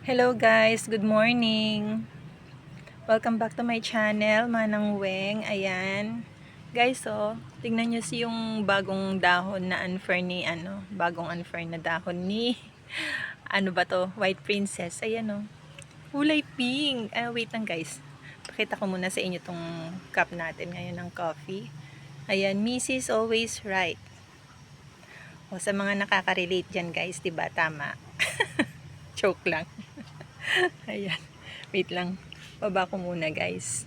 Hello guys, good morning. Welcome back to my channel, Manang Weng. Ayan. Guys, tingnan nyo yung bagong dahon na unfern ni bagong unfern na dahon ni ano ba to? White Princess. Ayan kulay pink. Wait lang guys. Pakita ko muna sa inyo tong cup natin ngayon ng coffee. Ayan, Mrs. Always Right. Sa mga nakaka-relate dyan guys, 'di ba? Tama. Joke lang. Ayan. Wait lang. Baba ko muna guys.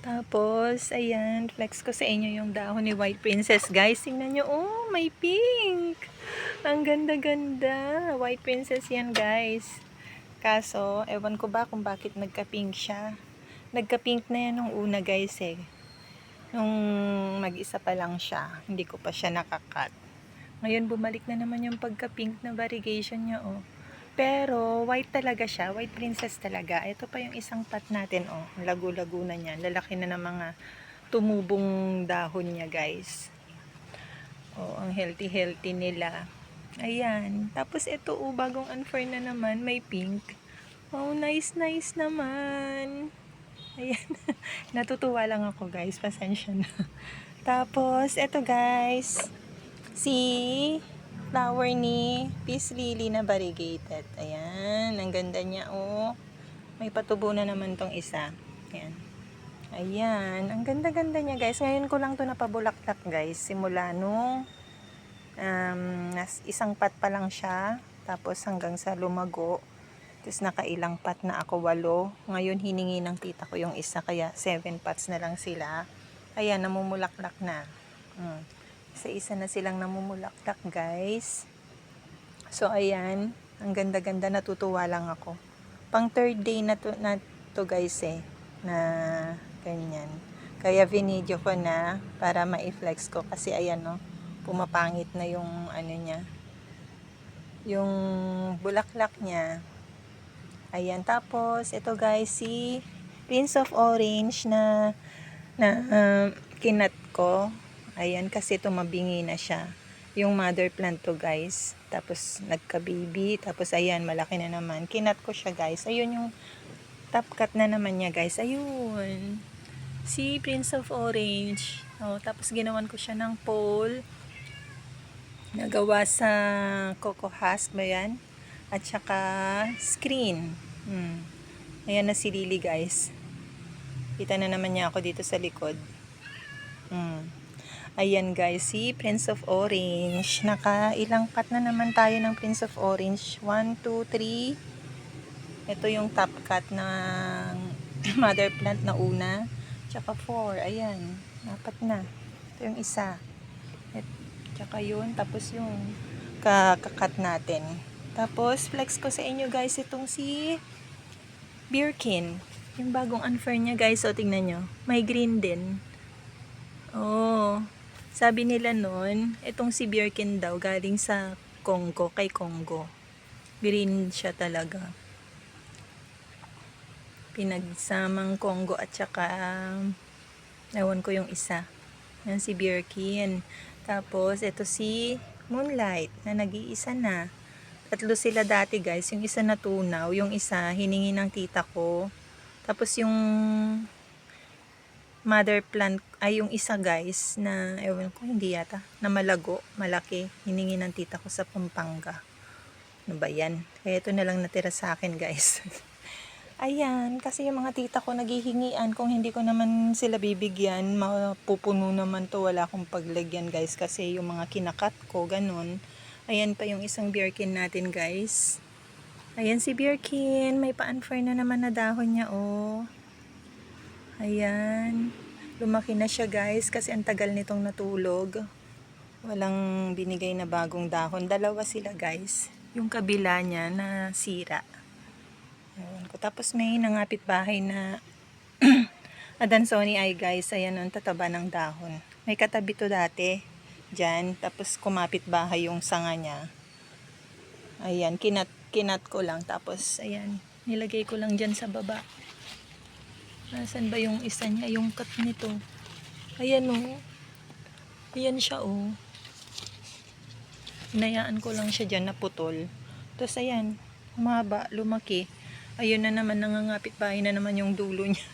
Tapos, ayan. Flex ko sa inyo yung dahon ni White Princess. Guys, tingnan nyo. Oh, may pink. Ang ganda-ganda. White Princess yan guys. Kaso, ewan ko ba kung bakit nagka-pink siya. Nagka-pink na yan nung una guys eh. Nung mag-isa pa lang siya. Hindi ko pa siya nakakat. Ngayon, bumalik na naman yung pagka-pink na variegation niya Pero, white talaga siya. White Princess talaga. Ito pa yung isang pot natin, Lago-lago na niya. Lalaki na ng mga tumubong dahon niya, guys. Ang healthy-healthy nila. Ayan. Tapos, ito, bagong unfern na naman. May pink. Nice naman. Ayan. Natutuwa lang ako, guys. Pasensya na. Tapos, ito, guys. Flower ni Peace Lily na variegated. Ayan, ang ganda niya May patubo na naman tong isa. Ayan. Ayan, ang ganda-ganda niya guys. Ngayon ko lang to napabulaklak guys. Simula nung isang pat pa lang siya. Tapos hanggang sa lumago. Tapos nakailang pat na ako, 8. Ngayon hiningi ng tita ko yung isa. Kaya 7 pots na lang sila. Ayan, namumulaklak na. Isa-isa na silang namumulaklak guys. So ayan, ang ganda-ganda, natutuwa lang ako. Pang 3rd day na to guys na ganyan. Kaya vinidyo ko na para ma-flex ko kasi ayan pumapangit na yung niya. Yung bulaklak niya. Ayan, tapos ito guys si Prince of Orange na kinat ko. Ayan, kasi tumabingi na siya. Yung mother plant to guys. Tapos nagka-baby. Tapos ayan, malaki na naman. Kinat ko siya guys. Ayun yung top cut na naman niya guys. Ayun. Si Prince of Orange. Tapos ginawan ko siya ng pole. Nagawa sa coco husk ba yan? At saka screen. Ayan na si Lily guys. Kita na naman niya ako dito sa likod. Ayan guys, si Prince of Orange. Nakailang cut na naman tayo ng Prince of Orange. 1, 2, 3. Ito yung top cut ng mother plant na una. Tsaka 4. Ayan, 4 na. Ito yung isa. Tsaka yun. Tapos yung kakakat natin. Tapos, flex ko sa inyo guys itong si Birkin. Yung bagong unfern niya guys. Tingnan nyo. May green din. Sabi nila nun, itong si Birkin daw, galing sa Congo, kay Congo. Green siya talaga. Pinagsamang Congo at saka, ewan ko yung isa. Yan si Birkin. Tapos, ito si Moonlight, na nag-iisa na. 3 sila dati guys. Yung isa natunaw, yung isa hiningi ng tita ko. Tapos yung mother plant ay yung isa guys na ewan ko, hindi yata na malago, malaki, hiningi ng tita ko sa Pampanga. Ano ba yan? Kaya ito na lang natira sa akin guys. Ayan, kasi yung mga tita ko naghihingian, kung hindi ko naman sila bibigyan, mapupuno naman to, wala akong paglagyan guys, kasi yung mga kinakat ko, ganun. Ayan pa yung isang Birkin natin guys. Ayan si Birkin, may pa-unfern na naman na dahon niya Ayan. Lumaki na siya guys kasi ang tagal nitong natulog. Walang binigay na bagong dahon. 2 sila guys. Yung kabila niya na sira. Ayan ko. Tapos may nangapit bahay na Adansoni ay guys. Ayan ang tataba ng dahon. May katabi to dati. Diyan. Tapos kumapit bahay yung sanga niya. Ayan. Kinat ko lang. Tapos ayan. Nilagay ko lang dyan sa baba. Nasaan ba yung isa niya? Yung cut nito. Ayan Ayan siya Hinayaan ko lang siya dyan na putol. Tapos ayan. Humaba, lumaki. Ayun na naman, nangangapit bahay na naman yung dulo niya.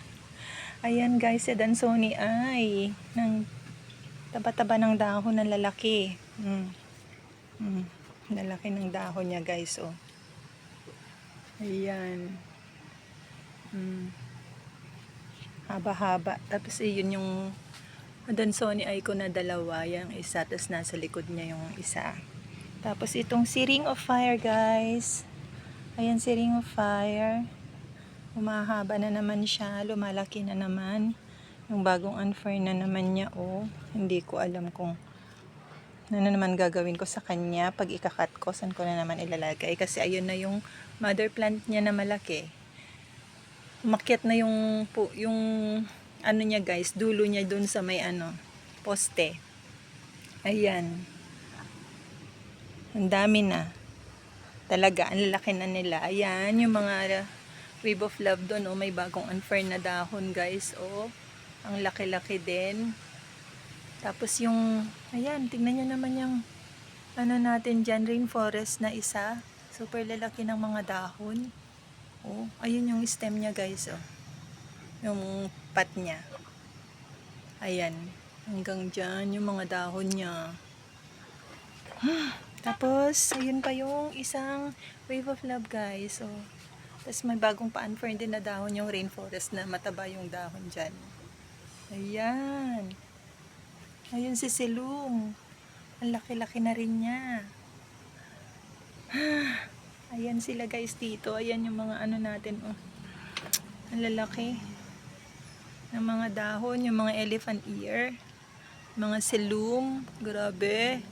Ayan guys, si Dansoni ay ng taba-taba ng dahon na lalaki. Lalaki ng dahon niya guys, oh. Ayan. Haba-haba. Tapos yun yung Dansoni ay ko na dalawa. Yung isa, tapos nasa likod niya yung isa. Tapos itong si Ring of Fire guys. Ayan si Ring of Fire. Humahaba na naman siya. Lumalaki na naman. Yung bagong unfern na naman niya, oh. Hindi ko alam kung ano na naman gagawin ko sa kanya. Pag ikakat ko, saan ko na naman ilalagay. Kasi ayun na yung mother plant niya na malaki. Umakyat na yung ano niya guys, dulo niya dun sa may poste. Ayan. Ang dami na. Talaga, ang lalaki na nila. Ayan, yung mga wave of love doon, oh, may bagong unfern na dahon guys, oh. Ang laki-laki din. Tapos yung, ayan, tingnan nyo naman yung natin dyan, rainforest na isa. Super lalaki ng mga dahon. Oh, ayun yung stem niya guys, oh. Yung pat niya. Ayan, hanggang dyan yung mga dahon niya. Tapos, ayun pa yung isang wave of love guys, oh. Tapos may bagong pa-unfern din na dahon yung rainforest na mataba yung dahon dyan. Ayan. Ayun si Silum. Ang laki-laki na rin niya. Ayan sila guys dito. Ayan yung mga natin. Oh. Ang lalaki. Ng mga dahon. Yung mga elephant ear. Mga Silum. Grabe.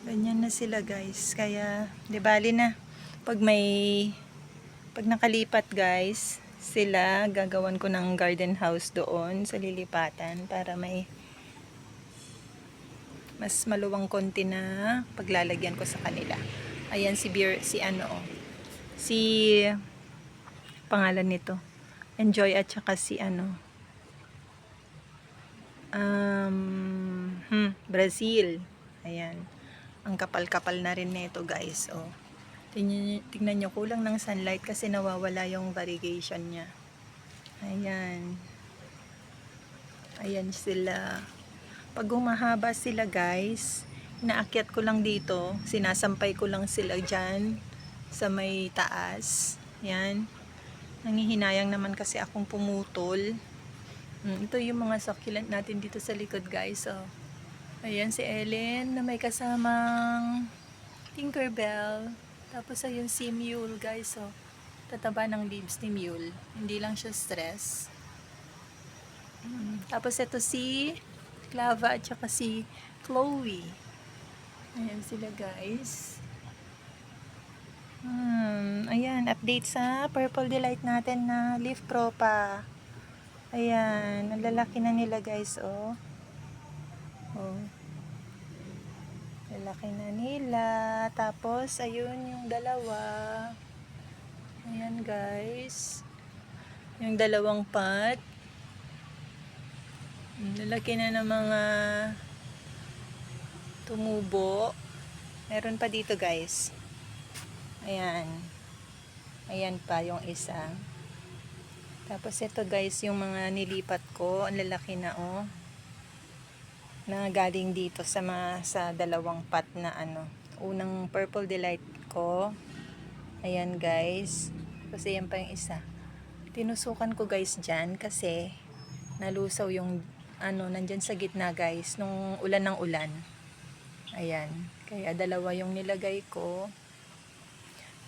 Ganyan na sila guys. Kaya, di bali na. Pag nakalipat guys, sila, gagawan ko ng garden house doon sa lilipatan para may mas maluwang konti na paglalagyan ko sa kanila. Ayan si pangalan nito, Enjoy, at saka si Brazil. Ayan. Ang kapal-kapal na rin nito guys, oh. Tingnan nyo, kulang ng sunlight kasi nawawala yung variegation niya. Ayan. Ayan sila. Pag humahaba sila guys, inaakyat ko lang dito, sinasampay ko lang sila dyan sa may taas. Yan. Nangihinayang naman kasi akong pumutol. Ito yung mga succulent natin dito sa likod guys. Oh. Ayan si Ellen na may kasamang Tinkerbell. Tapos ayun si Mule guys. Oh. Tataba ng leaves ni Mule. Hindi lang siya stress. Tapos ito si Clava at saka si Chloe. Ayan sila guys. Ayan, update sa Purple Delight natin na leaf propa. Ayan, ang lalaki na nila guys, oh. Oh. Lalaki na nila. Tapos, ayun yung dalawa. Ayan guys. Yung dalawang pot. Lalaki na ng mga tumubo. Meron pa dito guys. Ayan. Ayan pa yung isa. Tapos ito guys, yung mga nilipat ko. Ang lalaki na, oh. Na galing dito sa dalawang pot na unang Purple Delight ko. Ayan guys. Kasi yan pa yung isa. Tinusukan ko guys dyan kasi nalusaw yung nandyan sa gitna guys nung ulan ng ulan. Ayan. Kaya dalawa yung nilagay ko.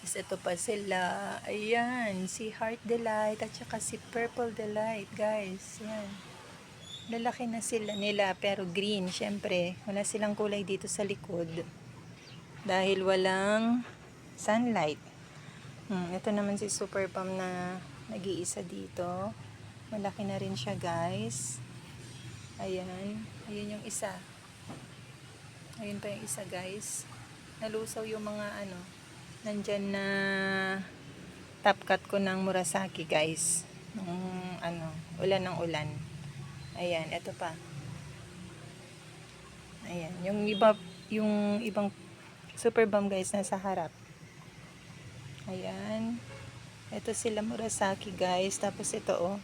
Tapos ito pa sila. Ayan. Si Heart Delight at saka si Purple Delight guys. Ayan. Lalaki na sila nila pero green. Syempre, wala silang kulay dito sa likod. Dahil walang sunlight. Ito naman si Super Palm na nag-iisa dito. Malaki na rin siya guys. Ayan. Ayun yung isa. Ayun pa yung isa guys. Nalusaw yung mga nandyan na top cut ko ng Murasaki guys. Nung ulan ng ulan. Ayan, ito pa. Ayan, yung ibang Super Bomb guys nasa harap. Ayan. Ito sila Murasaki guys. Tapos ito oh.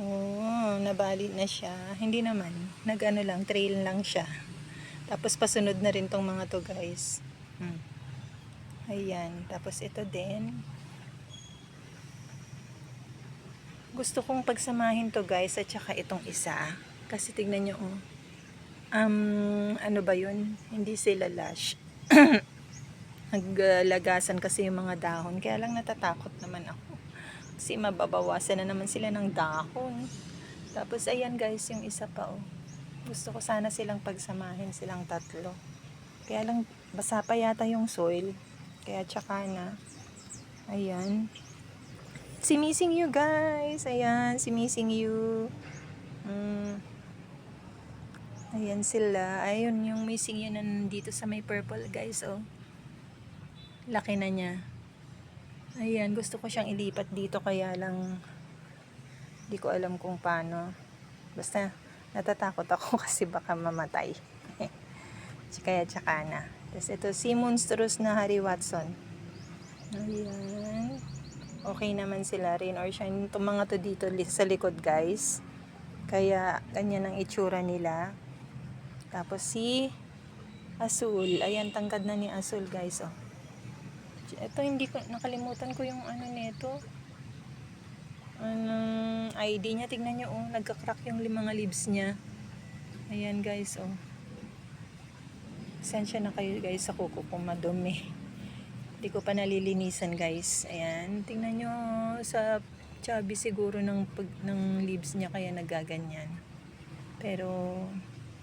Oh, nabali na siya. Hindi naman. Nag-ano lang, trail lang siya. Tapos pasunod na rin tong mga to guys. Ayan. Tapos ito din. Gusto kong pagsamahin to guys at saka itong isa. Kasi tignan nyo oh. Ano ba yun? Hindi sila lash. Naglagasan kasi yung mga dahon. Kaya lang natatakot naman ako. Kasi mababawasan na naman sila ng dahon. Tapos ayan guys, yung isa pa oh. Gusto ko sana silang pagsamahin, silang tatlo. Kaya lang basa pa yata yung soil. Kaya tsaka na. Ayan. Si Missing You guys. Ayan, si Missing You. Ayan sila. Ayun, yung Missing You na nandito sa may purple guys oh. Laki na niya. Ayan, gusto ko siyang ilipat dito kaya lang di ko alam kung paano. Basta natatakot ako kasi baka mamatay. Kaya tsaka na. Tapos ito si Monstrous na Harry Watson. Ayan. Okay naman sila rin or shine. Itong mga to dito sa likod guys. Kaya ganyan ang itsura nila. Tapos si Azul. Ayan, tangkad na ni Azul guys oh. Ito hindi ko nakalimutan ko yung ano nito. Anong ID niya, tignan niyo oh, nagka-crack yung mga leaves niya. Ayan guys oh. Sensya na kayo guys sa kuko kung madumi. Hindi ko pa nalilinisan guys. Ayan, tingnan niyo sa chubby siguro ng leaves niya kaya nagaganyan. Pero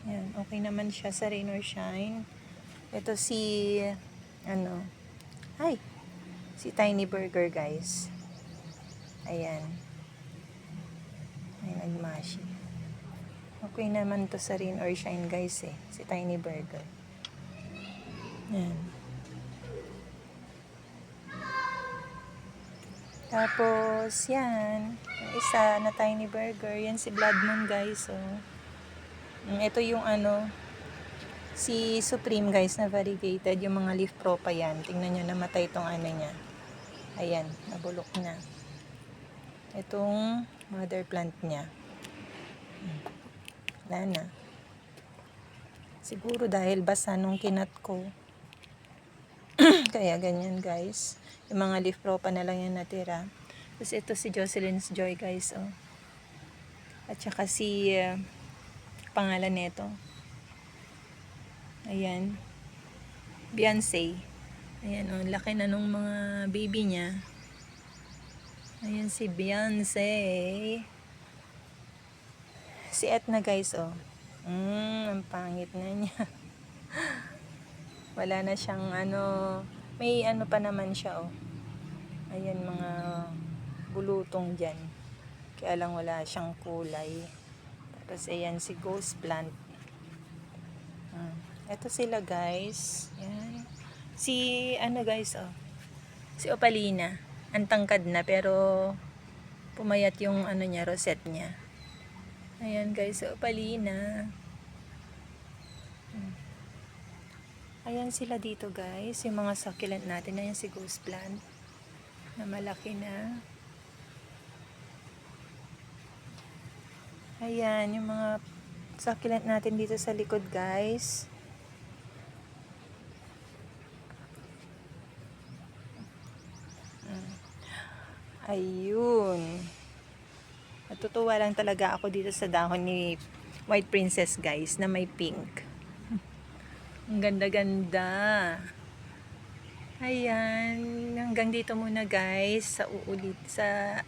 ayan, okay naman siya sa rain or shine. Ito si ano, si Tiny Burger guys. Ayan. Ay, nagmashi. Okay naman to sa rain or shine guys eh. Si Tiny Burger. Ayan. Tapos, yan. Yung isa na Tiny Burger. Yan si Blood Moon guys. So, ito yung ano, si Supreme guys na variegated. Yung mga leaf propa yan. Tingnan nyo, namatay itong ano niya. Ayan, nabulok na. Itong mother plant niya. Wala na. Siguro dahil basa nung kinat ko. Kaya ganyan guys. Yung mga leaf propa na lang yan natira. Tapos ito si Jocelyn's Joy guys. Oh. At saka si pangalan nito. Ayan. Beyonce. Ayan oh, laki na nung mga baby niya. Ayan si Beyonce. Si Etna guys oh. Ang pangit na niya. Wala na siyang ano, may ano pa naman siya oh. Ayan mga bulutong dyan. Kaya lang wala siyang kulay. Tapos ayan si Ghost Plant. Ito sila guys. Ayan. Si ano guys oh. Si Opalina. Ang tangkad na pero pumayat yung ano niya, rosette niya. Ayan guys, si Opalina. Ayan sila dito guys. Yung mga succulent natin. Ayan si Ghost Plant. Na malaki na. Ayan, yung mga succulent natin dito sa likod guys. Ayun. Natutuwa lang talaga ako dito sa dahon ni White Princess guys na may pink. Ang ganda-ganda. Ayan. Hanggang dito muna guys sa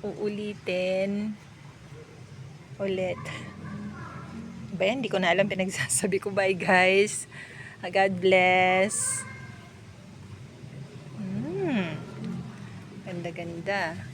uulitin ulit. Ba yan? Hindi ko na alam pinagsasabi ko. Bye guys. God bless. Ganda-ganda.